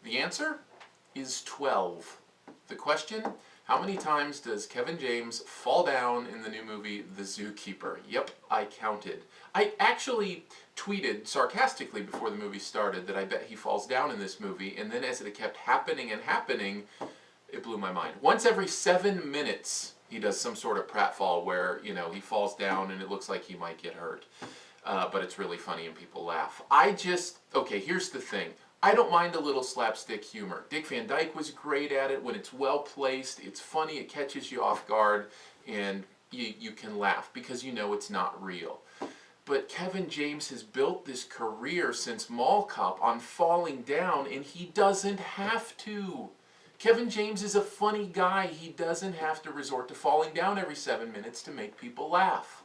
The answer is 12. The question, how many times does Kevin James fall down in the new movie, The Zookeeper? Yep, I counted. I actually tweeted sarcastically before the movie started that I bet he falls down in this movie, and then as it kept happening and happening, it blew my mind. Once every 7 minutes, he does some sort of pratfall where, he falls down and it looks like he might get hurt. But it's really funny and people laugh. Okay, here's the thing. I don't mind a little slapstick humor. Dick Van Dyke was great at it. When it's well placed, it's funny, it catches you off guard, and you can laugh because you know it's not real. But Kevin James has built this career since Mall Cop on falling down, and he doesn't have to. Kevin James is a funny guy. He doesn't have to resort to falling down every 7 minutes to make people laugh.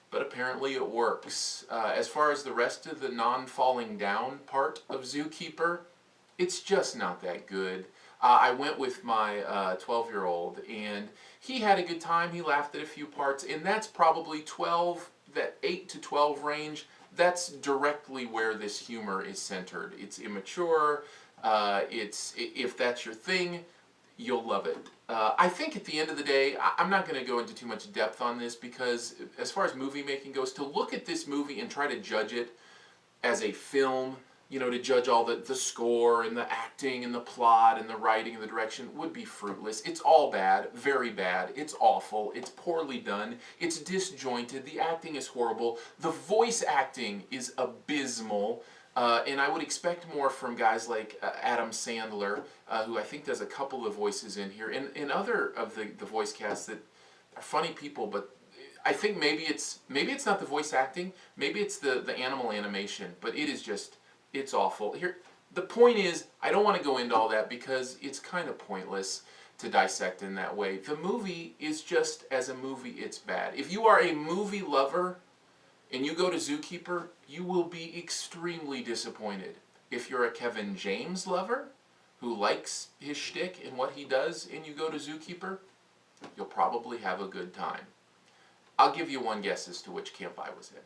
But apparently it works. As far as the rest of the non-falling down part of Zookeeper, it's just not that good. I went with my 12-year-old, and he had a good time. He laughed at a few parts, and that's probably 12, that 8 to 12 range. That's directly where this humor is centered. It's immature. If that's your thing, you'll love it. I think at the end of the day, I'm not going to go into too much depth on this because as far as movie making goes, to look at this movie and try to judge it as a film, to judge all the score and the acting and the plot and the writing and the direction would be fruitless. It's all bad, very bad. It's awful. It's poorly done. It's disjointed. The acting is horrible. The voice acting is abysmal. And I would expect more from guys like Adam Sandler, who I think does a couple of voices in here, and other of the voice casts that are funny people. But I think maybe it's not the voice acting, maybe it's the animal animation. But it's awful. Here, the point is, I don't want to go into all that because it's kind of pointless to dissect in that way. The movie is just, as a movie, it's bad. If you are a movie lover and you go to Zookeeper, you will be extremely disappointed. If you're a Kevin James lover who likes his shtick and what he does, and you go to Zookeeper, you'll probably have a good time. I'll give you one guess as to which camp I was in.